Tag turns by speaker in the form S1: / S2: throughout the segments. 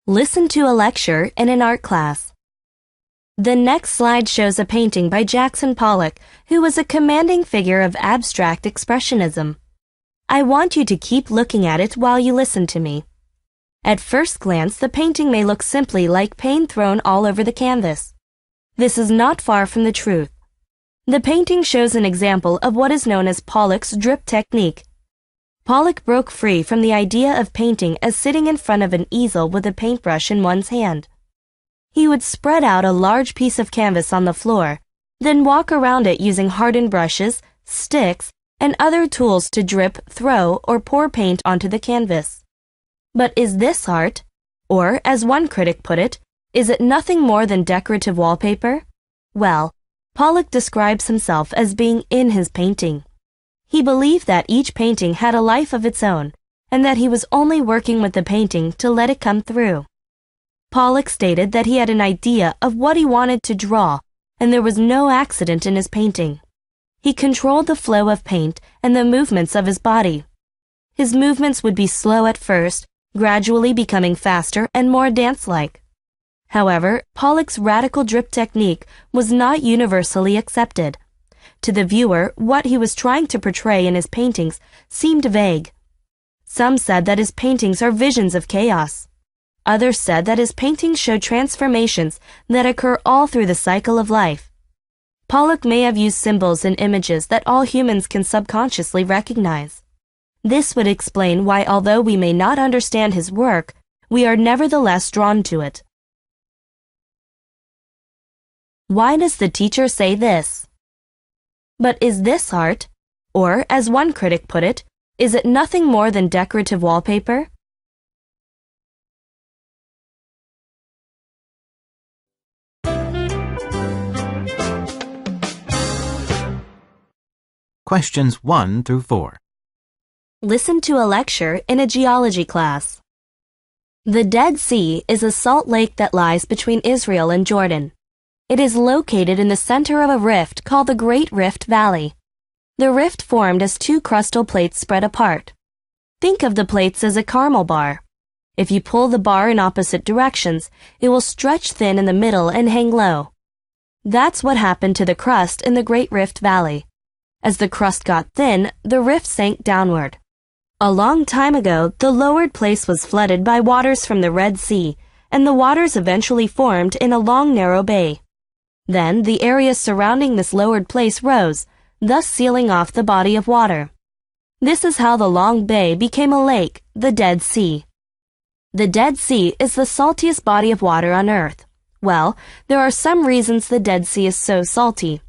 S1: Listen to a lecture in an art class. The next slide shows a painting by Jackson Pollock, who was a commanding figure of abstract expressionism. I want you to keep looking at it while you listen to me. At first glance, the painting may look simply like paint thrown all over the canvas. This is not far from the truth. The painting shows an example of what is known as Pollock's drip technique. Pollock broke free from the idea of painting as sitting in front of an easel with a paintbrush in one's hand. He would spread out a large piece of canvas on the floor, then walk around it using hardened brushes, sticks, and other tools to drip, throw, or pour paint onto the canvas. But is this art? Or, as one critic put it, is it nothing more than decorative wallpaper? Well, Pollock describes himself as being in his painting. He believed that each painting had a life of its own, and that he was only working with the painting to let it come through. Pollock stated that he had an idea of what he wanted to draw, and there was no accident in his painting. He controlled the flow of paint and the movements of his body. His movements would be slow at first, gradually becoming faster and more dance-like. However, Pollock's radical drip technique was not universally accepted. To the viewer, what he was trying to portray in his paintings seemed vague. Some said that his paintings are visions of chaos. Others said that his paintings show transformations that occur all through the cycle of life. Pollock may have used symbols and images that all humans can subconsciously recognize. This would explain why, although we may not understand his work, we are nevertheless drawn to it. Why does the teacher say this? But is this art? Or, as one critic put it, is it nothing more than decorative wallpaper?
S2: Questions 1 through 4.
S1: Listen to a lecture in a geology class. The Dead Sea is a salt lake that lies between Israel and Jordan. It is located in the center of a rift called the Great Rift Valley. The rift formed as two crustal plates spread apart. Think of the plates as a caramel bar. If you pull the bar in opposite directions, it will stretch thin in the middle and hang low. That's what happened to the crust in the Great Rift Valley. As the crust got thin, the rift sank downward. A long time ago, the lowered place was flooded by waters from the Red Sea, and the waters eventually formed in a long narrow bay. Then the area surrounding this lowered place rose, thus sealing off the body of water. This is how the long bay became a lake, the Dead Sea. The Dead Sea is the saltiest body of water on Earth. Well, there are some reasons the Dead Sea is so salty.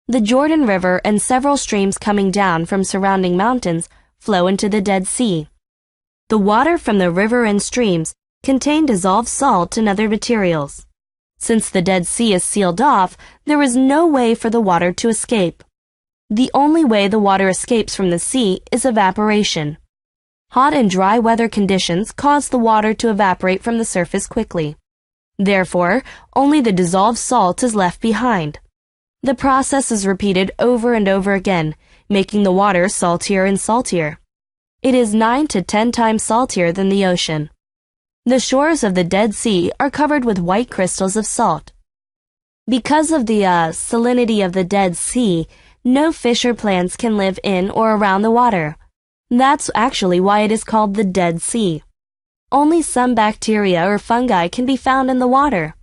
S1: The Jordan River and several streams coming down from surrounding mountains flow into the Dead Sea. The water from the river and streams contain dissolved salt and other materials. Since the Dead Sea is sealed off, there is no way for the water to escape. The only way the water escapes from the sea is evaporation. Hot and dry weather conditions cause the water to evaporate from the surface quickly. Therefore, only the dissolved salt is left behind. The process is repeated over and over again, making the water saltier and saltier. It is 9 to 10 times saltier than the ocean. The shores of the Dead Sea are covered with white crystals of salt. Because of the salinity of the Dead Sea, no fish or plants can live in or around the water. That's actually why it is called the Dead Sea. Only some bacteria or fungi can be found in the water.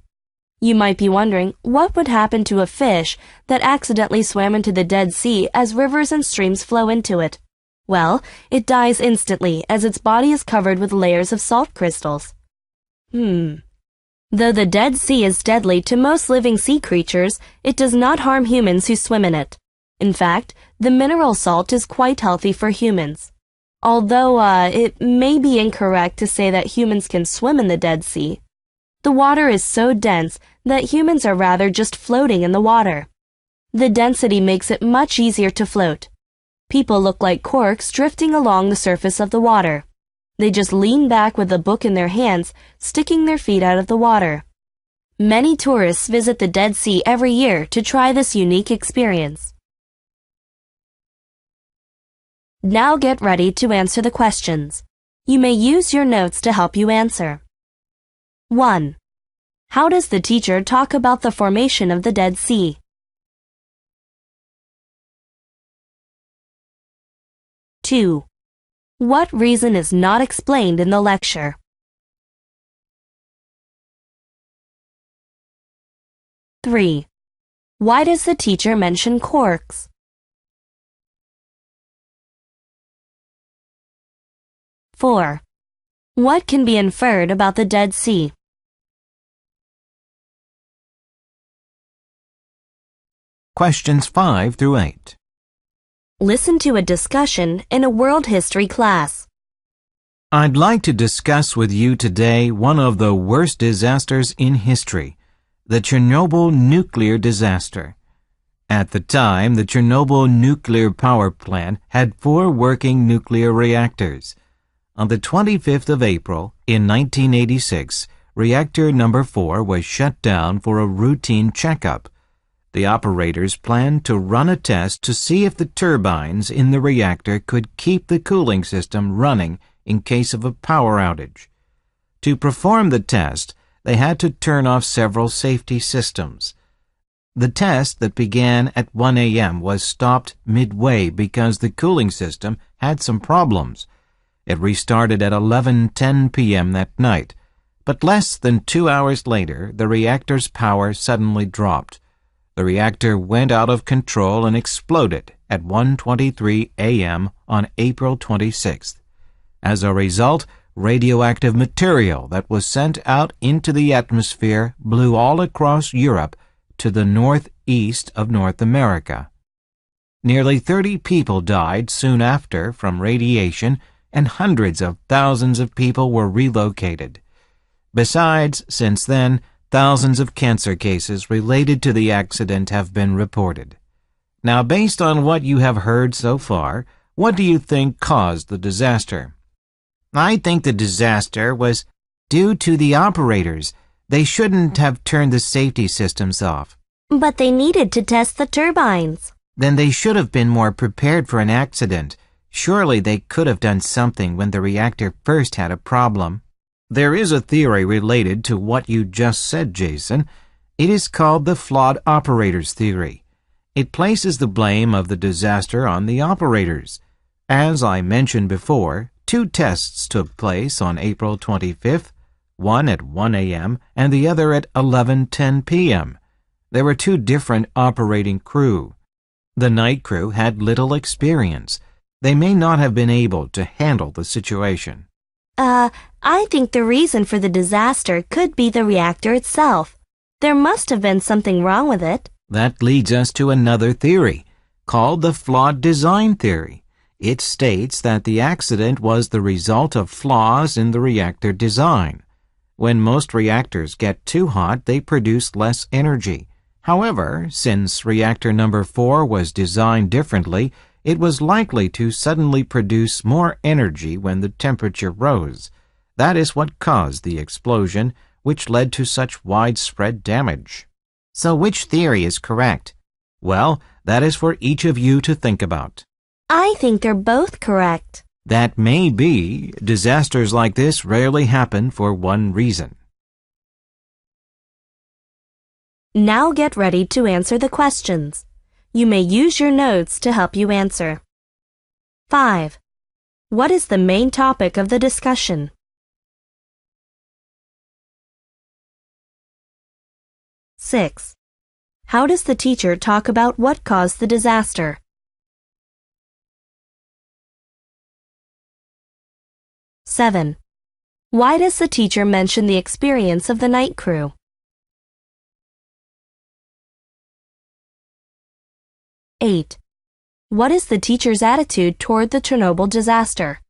S1: You might be wondering, what would happen to a fish that accidentally swam into the Dead Sea as rivers and streams flow into it? Well, it dies instantly as its body is covered with layers of salt crystals. Though the Dead Sea is deadly to most living sea creatures, it does not harm humans who swim in it. In fact, the mineral salt is quite healthy for humans. Although, it may be incorrect to say that humans can swim in the Dead Sea. The water is so dense that humans are rather just floating in the water. The density makes it much easier to float. People look like corks drifting along the surface of the water. They just lean back with a book in their hands, sticking their feet out of the water. Many tourists visit the Dead Sea every year to try this unique experience. Now get ready to answer the questions. You may use your notes to help you answer. 1. How does the teacher talk about the formation of the Dead Sea? 2. What reason is not explained in the lecture? 3. Why does the teacher mention corks? 4. What can be inferred about the Dead Sea?
S2: Questions 5 through 8.
S1: Listen to a discussion in a world history class.
S2: I'd like to discuss with you today one of the worst disasters in history, the Chernobyl nuclear disaster. At the time, the Chernobyl nuclear power plant had 4 working nuclear reactors. On the 25th of April, in 1986, reactor number 4 was shut down for a routine checkup. The operators planned to run a test to see if the turbines in the reactor could keep the cooling system running in case of a power outage. To perform the test, they had to turn off several safety systems. The test that began at 1 a.m. was stopped midway because the cooling system had some problems. It restarted at 11:10 p.m. that night, but less than 2 hours later, the reactor's power suddenly dropped. The reactor went out of control and exploded at 1:23 a.m. on April 26th. As a result, radioactive material that was sent out into the atmosphere blew all across Europe to the northeast of North America. Nearly 30 people died soon after from radiation, and hundreds of thousands of people were relocated. Besides, since then, thousands of cancer cases related to the accident have been reported. Now, based on what you have heard so far, what do you think caused the disaster? I think the disaster was due to the operators. They shouldn't have turned the safety systems off.
S1: But they needed to test the turbines.
S2: Then they should have been more prepared for an accident. Surely they could have done something when the reactor first had a problem. There is a theory related to what you just said, Jason. It is called the flawed operators theory. It places the blame of the disaster on the operators. As I mentioned before, 2 tests took place on April 25th, one at 1 a.m. and the other at 11:10 p.m. There were 2 different operating crew. The night crew had little experience. They may not have been able to handle the situation.
S1: I think the reason for the disaster could be the reactor itself. There must have been something wrong with it.
S2: That leads us to another theory, called the flawed design theory. It states that the accident was the result of flaws in the reactor design. When most reactors get too hot, they produce less energy. However, since reactor number 4 was designed differently, it was likely to suddenly produce more energy when the temperature rose. That is what caused the explosion, which led to such widespread damage. So which theory is correct? Well, that is for each of you to think about.
S1: I think they're both correct.
S2: That may be. Disasters like this rarely happen for one reason.
S1: Now get ready to answer the questions. You may use your notes to help you answer. 5. What is the main topic of the discussion? 6. How does the teacher talk about what caused the disaster? 7. Why does the teacher mention the experience of the night crew? 8. What is the teacher's attitude toward the Chernobyl disaster?